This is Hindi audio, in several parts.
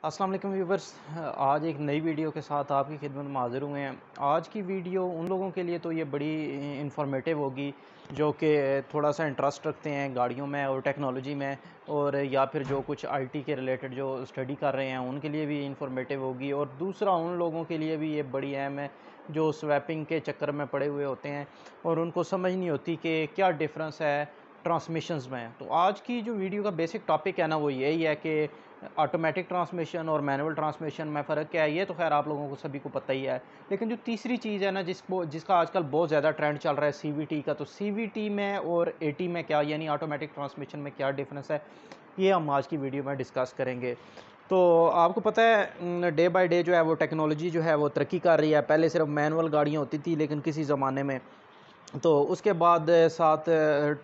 अस्सलाम वालेकुम व्यूवर्स। आज एक नई वीडियो के साथ आपकी खिदमत में हाज़िर हुए हैं। आज की वीडियो उन लोगों के लिए तो ये बड़ी इंफॉर्मेटिव होगी जो कि थोड़ा सा इंटरेस्ट रखते हैं गाड़ियों में और टेक्नोलॉजी में, और या फिर जो कुछ आईटी के रिलेटेड जो स्टडी कर रहे हैं उनके लिए भी इंफॉर्मेटिव होगी। और दूसरा उन लोगों के लिए भी ये बड़ी अहम है जो स्वैपिंग के चक्कर में पड़े हुए होते हैं और उनको समझ नहीं होती कि क्या डिफरेंस है ट्रांसमिशंस में। तो आज की जो वीडियो का बेसिक टॉपिक है ना वो यही है कि ऑटोमेटिक ट्रांसमिशन और मैनुअल ट्रांसमिशन में फ़र्क क्या है। ये तो खैर आप लोगों को सभी को पता ही है, लेकिन जो तीसरी चीज़ है ना जिसका आजकल बहुत ज़्यादा ट्रेंड चल रहा है सीवीटी का, तो सीवीटी में और एटी में क्या, यानी ऑटोमेटिक ट्रांसमिशन में क्या डिफरेंस है, ये हम आज की वीडियो में डिस्कस करेंगे। तो आपको पता है डे बाय डे जो है वो टेक्नोलॉजी जो है वो तरक्की कर रही है। पहले सिर्फ मैनुअल गाड़ियाँ होती थी, लेकिन किसी ज़माने में तो उसके बाद साथ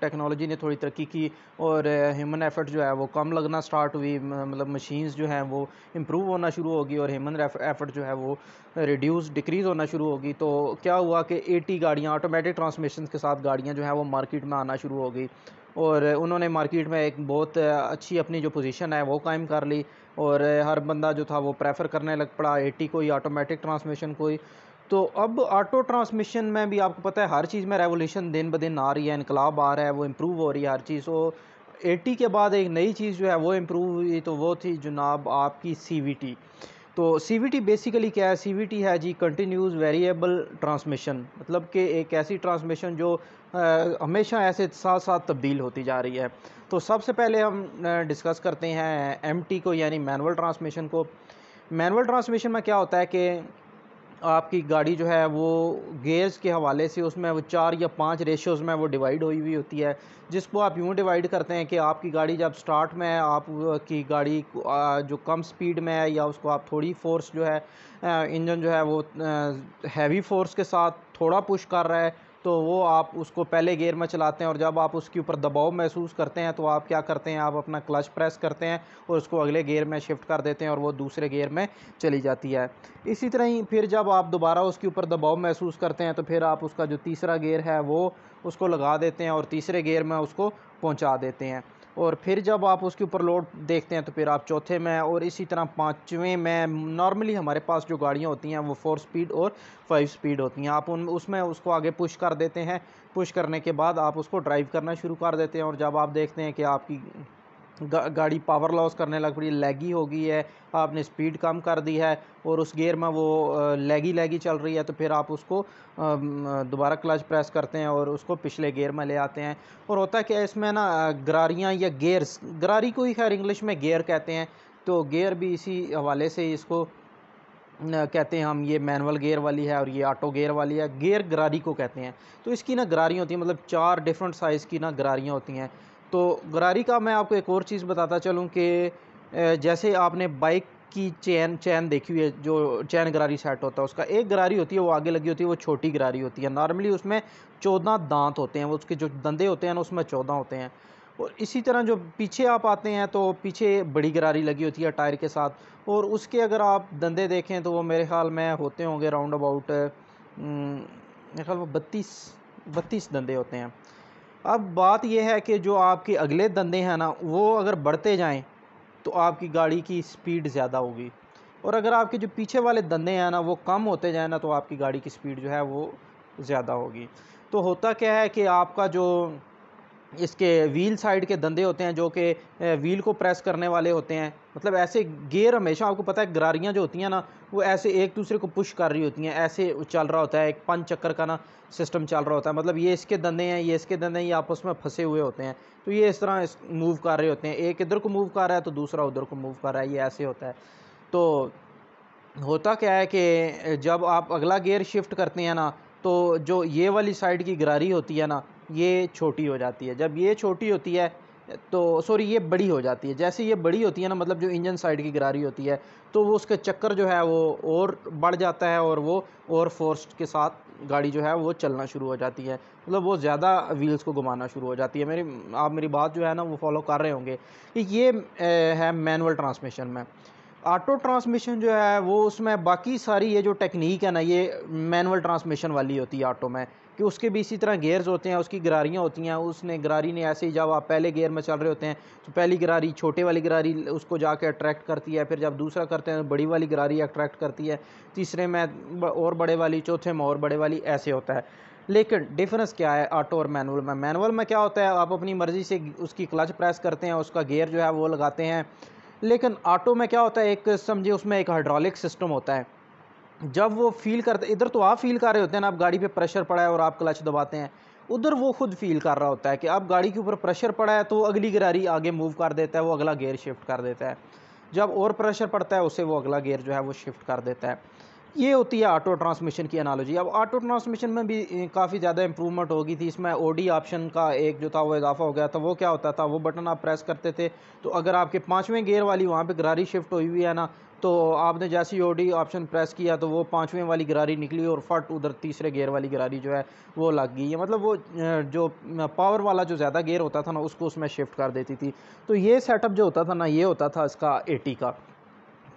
टेक्नोलॉजी ने थोड़ी तरक्की की और ह्यूमन एफर्ट जो है वो कम लगना स्टार्ट हुई। मतलब मशीन्स जो हैं वो इम्प्रूव होना शुरू होगी और ह्यूमन एफर्ट जो है वो डिक्रीज़ होना शुरू होगी। तो क्या हुआ कि 80 गाड़ियाँ ऑटोमेटिक ट्रांसमिशन के साथ गाड़ियाँ जो हैं वो मार्केट में आना शुरू हो गई और उन्होंने मार्केट में एक बहुत अच्छी अपनी जो पोजीशन है वो कायम कर ली। और हर बंदा जो था वो प्रेफर करने लग पड़ा 80 को ही, ऑटोमेटिक ट्रांसमिशन को ही। तो अब ऑटो ट्रांसमिशन में भी आपको पता है हर चीज़ में रेवोल्यूशन दिन ब दिन आ रही है, इनकलाब आ रहा है, वो इम्प्रूव हो रही है हर चीज़। तो 80 के बाद एक नई चीज़ जो है वो इम्प्रूव हुई, तो वो थी जनाब आपकी सीवीटी। तो सीवीटी बेसिकली क्या है? सीवीटी है जी कंटिन्यूस वेरिएबल ट्रांसमिशन, मतलब कि एक ऐसी ट्रांसमिशन जो हमेशा ऐसे साथ साथ तब्दील होती जा रही है। तो सबसे पहले हम डिस्कस करते हैं एमटी को, यानी मैनुअल ट्रांसमिशन को। मैनुअल ट्रांसमिशन में क्या होता है कि आपकी गाड़ी जो है वो गियर्स के हवाले से उसमें वो 4 या 5 रेशियोज़ में वो डिवाइड हुई हुई होती है, जिसको आप यूँ डिवाइड करते हैं कि आपकी गाड़ी जब स्टार्ट में है, आप की गाड़ी जो कम स्पीड में है या उसको आप थोड़ी फोर्स जो है इंजन जो है वो हैवी फोर्स के साथ थोड़ा पुश कर रहा है, तो वो आप उसको पहले गियर में चलाते हैं। और जब आप उसके ऊपर दबाव महसूस करते हैं तो आप क्या करते हैं, आप अपना क्लच प्रेस करते हैं और उसको अगले गियर में शिफ्ट कर देते हैं और वो दूसरे गियर में चली जाती है। इसी तरह ही फिर जब आप दोबारा उसके ऊपर दबाव महसूस करते हैं तो फिर आप उसका जो तीसरा गियर है वो उसको लगा देते हैं और तीसरे गियर में उसको पहुंचा देते हैं। और फिर जब आप उसके ऊपर लोड देखते हैं तो फिर आप चौथे में, और इसी तरह पाँचवें में। नॉर्मली हमारे पास जो गाड़ियाँ होती हैं वो 4 स्पीड और 5 स्पीड होती हैं। आप उन उसमें उसको आगे पुश कर देते हैं। पुश करने के बाद आप उसको ड्राइव करना शुरू कर देते हैं और जब आप देखते हैं कि आपकी गाड़ी पावर लॉस करने लग पड़ी, लैगी हो गई है, आपने स्पीड कम कर दी है और उस गियर में वो लैगी लैगी चल रही है, तो फिर आप उसको दोबारा क्लच प्रेस करते हैं और उसको पिछले गियर में ले आते हैं। और होता है क्या इसमें ना गरारियाँ या गेयर्स, गरारी को ही खैर इंग्लिश में गियर कहते हैं, तो गियर भी इसी हवाले से इसको कहते हैं हम। ये मैनुअल गियर वाली है और ये ऑटो गियर वाली है, गियर गरारी को कहते हैं। तो इसकी ना गरारी होती है, मतलब 4 डिफरेंट साइज़ की ना गरारियाँ होती हैं। तो गरारी का मैं आपको एक और चीज़ बताता चलूँ कि जैसे आपने बाइक की चैन चैन देखी हुई है, जो चैन गरारी सेट होता है उसका एक गरारी होती है वो आगे लगी होती है, वो छोटी गरारी होती है। नॉर्मली उसमें 14 दांत होते हैं, वो उसके जो दंदे होते हैं ना उसमें 14 होते हैं। और इसी तरह जो पीछे आप आते हैं तो पीछे बड़ी गरारी लगी होती है टायर के साथ, और उसके अगर आप दंदे देखें तो वो मेरे ख़्याल में होते होंगे राउंड अबाउट मेरे ख़्याल में 32 दंदे होते हैं। अब बात यह है कि जो आपके अगले दंदे हैं ना वो अगर बढ़ते जाएं तो आपकी गाड़ी की स्पीड ज़्यादा होगी, और अगर आपके जो पीछे वाले दंदे हैं ना वो कम होते जाए ना तो आपकी गाड़ी की स्पीड जो है वो ज़्यादा होगी। तो होता क्या है कि आपका जो इसके व्हील साइड के दंदे होते हैं जो कि व्हील को प्रेस करने वाले होते हैं, मतलब ऐसे गियर हमेशा आपको पता है गरारियाँ जो होती हैं ना वो ऐसे एक दूसरे को पुश कर रही होती हैं, ऐसे चल रहा होता है, एक पंच चक्कर का ना सिस्टम चल रहा होता है। मतलब ये इसके दंदे हैं, ये इसके दंदे हैं, ये आपस में फंसे हुए होते हैं। तो ये इस तरह मूव कर रहे होते हैं, एक इधर को मूव कर रहा है तो दूसरा उधर को मूव कर रहा है, ये ऐसे होता है। तो होता क्या है कि जब आप अगला गियर शिफ्ट करते हैं ना तो जो ये वाली साइड की गरारी होती है ना ये छोटी हो जाती है। जब ये छोटी होती है तो सॉरी ये बड़ी हो जाती है। जैसे ये बड़ी होती है ना, मतलब जो इंजन साइड की गरारी होती है, तो वो उसके चक्कर जो है वो और बढ़ जाता है और वो और फोर्स के साथ गाड़ी जो है वो चलना शुरू हो जाती है, मतलब वो ज़्यादा व्हील्स को घुमाना शुरू हो जाती है। आप मेरी बात जो है ना वो फॉलो कर रहे होंगे। ये है मैनुअल ट्रांसमिशन में। ऑटो ट्रांसमिशन जो है वो उसमें बाकी सारी ये जो टेक्निक है ना, ये मैनुअल ट्रांसमिशन वाली होती है ऑटो में, कि उसके भी इसी तरह गियर्स होते हैं, उसकी गरारियाँ होती हैं, उसने गरारी ने ऐसे ही जब आप पहले गियर में चल रहे होते हैं तो पहली गरारी छोटे वाली गरारी उसको जाके अट्रैक्ट करती है, फिर जब दूसरा करते हैं बड़ी वाली गरारी अट्रैक्ट करती है, तीसरे में और बड़े वाली, चौथे में और बड़े वाली, ऐसे होता है। लेकिन डिफरेंस क्या है ऑटो और मैनुअल में? मैनुअल में क्या होता है, आप अपनी मर्ज़ी से उसकी क्लच प्रेस करते हैं, उसका गियर जो है वो लगाते हैं। लेकिन ऑटो में क्या होता है, एक समझिए उसमें एक हाइड्रोलिक सिस्टम होता है। जब वो फ़ील करते, इधर तो आप फ़ील कर रहे होते हैं ना, आप गाड़ी पे प्रेशर पड़ा है और आप क्लच दबाते हैं, उधर वो खुद फ़ील कर रहा होता है कि अब गाड़ी के ऊपर प्रेशर पड़ा है, तो अगली गिरारी आगे मूव कर देता है, वो अगला गियर शिफ्ट कर देता है। जब और प्रेशर पड़ता है उससे वो अगला गियर जो है वो शिफ्ट कर देता है। ये होती है ऑटो ट्रांसमिशन की एनालॉजी। अब ऑटो ट्रांसमिशन में भी काफ़ी ज़्यादा इंप्रूवमेंट हो गई थी। इसमें ओडी ऑप्शन का एक जो था वो इजाफा हो गया था। वो क्या होता था, वो बटन आप प्रेस करते थे तो अगर आपके 5वें गियर वाली वहाँ पे गरारी शिफ्ट हुई हुई है ना, तो आपने जैसे ही ओडी ऑप्शन प्रेस किया तो वो 5वें वाली गरारी निकली और फट उधर तीसरे गियर वाली गरारी जो है वो लग गई है। मतलब वो जो पावर वाला जो ज़्यादा गियर होता था ना उसको उसमें शिफ्ट कर देती थी। तो ये सेटअप जो होता था ना, ये होता था इसका 80 का।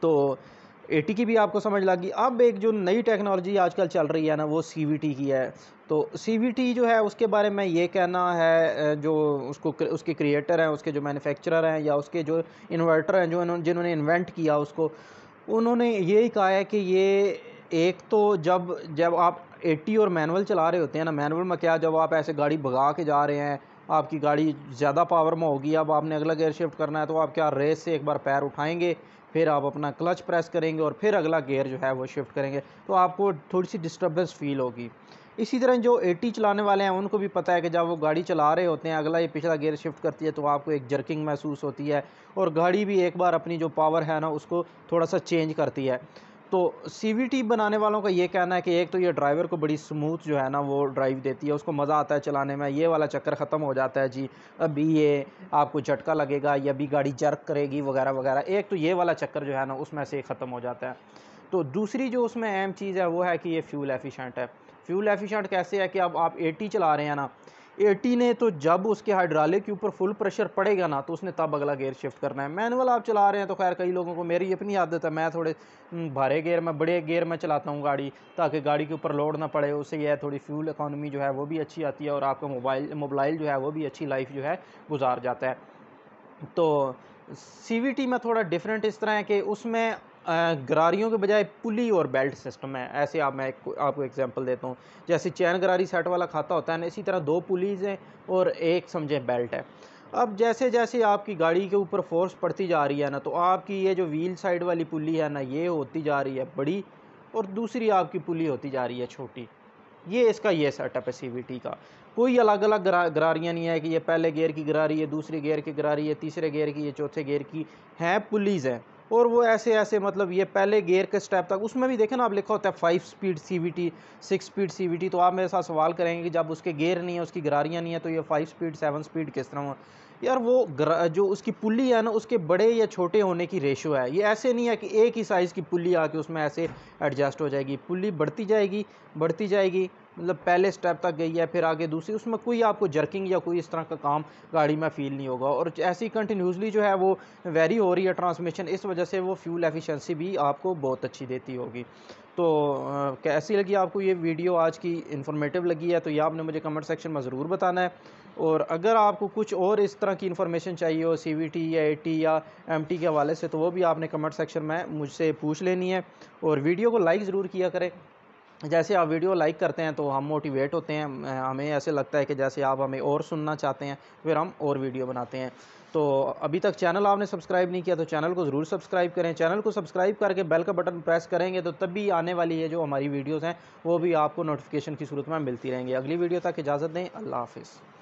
तो 80 की भी आपको समझ लग गई। अब एक जो नई टेक्नोलॉजी आजकल चल रही है ना, वो सीवीटी की है। तो सीवीटी जो है उसके बारे में ये कहना है, जो उसके क्रिएटर हैं, उसके जो मैन्युफैक्चरर हैं या उसके जो इन्वर्टर हैं, जिन्होंने इन्वेंट किया उसको, उन्होंने यही कहा है कि ये एक तो जब जब आप 80 और मैनुअल चला रहे होते हैं ना, मैनुअल में क्या, जब आप ऐसे गाड़ी भगा के जा रहे हैं, आपकी गाड़ी ज़्यादा पावर में होगी, अब आपने अगला गियर शिफ्ट करना है, तो आप क्या रेस से एक बार पैर उठाएंगे, फिर आप अपना क्लच प्रेस करेंगे और फिर अगला गियर जो है वो शिफ्ट करेंगे, तो आपको थोड़ी सी डिस्टर्बेंस फील होगी। इसी तरह जो 80 चलाने वाले हैं उनको भी पता है कि जब वो गाड़ी चला रहे होते हैं, अगला ये पिछला गियर शिफ्ट करती है तो आपको एक जर्किंग महसूस होती है और गाड़ी भी एक बार अपनी जो पावर है ना उसको थोड़ा सा चेंज करती है। तो सीवीटी बनाने वालों का ये कहना है कि एक तो ये ड्राइवर को बड़ी स्मूथ जो है ना वो ड्राइव देती है, उसको मज़ा आता है चलाने में, ये वाला चक्कर ख़त्म हो जाता है जी, अभी ये आपको झटका लगेगा या अभी गाड़ी जर्क करेगी वगैरह वगैरह, एक तो ये वाला चक्कर जो है ना उसमें से ख़त्म हो जाता है। तो दूसरी जो उसमें अहम चीज़ है वो है कि ये फ्यूल एफिशिएंट है। फ्यूल एफिशिएंट कैसे है कि अब आप 80 चला रहे हैं ना, 80 ने तो जब उसके हाइड्रोलिक के ऊपर फुल प्रेशर पड़ेगा ना तो उसने तब अगला गियर शिफ्ट करना है। मैनुअल आप चला रहे हैं तो खैर कई लोगों को, मेरी अपनी आदत है, मैं थोड़े भारे गियर में, बड़े गियर में चलाता हूँ गाड़ी, ताकि गाड़ी के ऊपर लोड ना पड़े। उससे यह थोड़ी फ्यूल इकॉनमी जो है वो भी अच्छी आती है और आपका मोबाइल जो है वो भी अच्छी लाइफ जो है गुजार जाता है। तो सीवीटी में थोड़ा डिफरेंट इस तरह है कि उसमें गरारियों के बजाय पुली और बेल्ट सिस्टम है। ऐसे आप, मैं आपको एग्जांपल देता हूँ, जैसे चैन गरारी सेट वाला खाता होता है ना, इसी तरह 2 पुलीज़ हैं और एक समझे बेल्ट है। अब जैसे जैसे आपकी गाड़ी के ऊपर फोर्स पड़ती जा रही है ना, तो आपकी ये जो व्हील साइड वाली पुली है ना, ये होती जा रही है बड़ी और दूसरी आपकी पुली होती जा रही है छोटी। ये इसका ये सेटअप है सीवीटी का। कोई अलग-अलग गरारियाँ नहीं है कि ये पहले गियर की गरारी है, दूसरे गियर की गरारी है, तीसरे गियर की, ये चौथे गियर की, हैं पुलीज़ हैं। और वो ऐसे-ऐसे, मतलब ये पहले गियर के स्टेप तक, उसमें भी देखें ना आप, लिखा होता है 5 स्पीड सीवीटी, 6 स्पीड सीवीटी, तो आप मेरे साथ सवाल करेंगे कि जब उसके गियर नहीं है, उसकी गरारियाँ नहीं है, तो ये 5 स्पीड, 7 स्पीड किस तरह हुआ? यार वो जो उसकी पुली है ना, उसके बड़े या छोटे होने की रेशो है। ये ऐसे नहीं है कि एक ही साइज़ की पुली आके उसमें ऐसे एडजस्ट हो जाएगी। पुली बढ़ती जाएगी, मतलब पहले स्टेप तक गई है, फिर आगे दूसरी, उसमें कोई आपको जर्किंग या कोई इस तरह का काम गाड़ी में फ़ील नहीं होगा। और ऐसी कंटिन्यूसली जो है वो वेरी हो रही है ट्रांसमिशन, इस वजह से वो फ्यूल एफिशिएंसी भी आपको बहुत अच्छी देती होगी। तो कैसी लगी आपको ये वीडियो, आज की इन्फॉर्मेटिव लगी है तो ये आपने मुझे कमेंट सेक्शन में ज़रूर बताना है। और अगर आपको कुछ और इस तरह की इन्फॉर्मेशन चाहिए हो सीवीटी या एटी या एमटी के हवाले से, तो वो भी आपने कमेंट सेक्शन में मुझसे पूछ लेनी है। और वीडियो को लाइक ज़रूर किया करें। जैसे आप वीडियो लाइक करते हैं तो हम मोटिवेट होते हैं, हमें ऐसे लगता है कि जैसे आप हमें और सुनना चाहते हैं, फिर हम और वीडियो बनाते हैं। तो अभी तक चैनल आपने सब्सक्राइब नहीं किया तो चैनल को ज़रूर सब्सक्राइब करें। चैनल को सब्सक्राइब करके बेल का बटन प्रेस करेंगे तो तभी आने वाली है जो हमारी वीडियोज़ हैं वो भी आपको नोटिफिकेशन की सूरत में मिलती रहेंगी। अगली वीडियो तक इजाज़त दें। अल्लाह हाफ़िज़।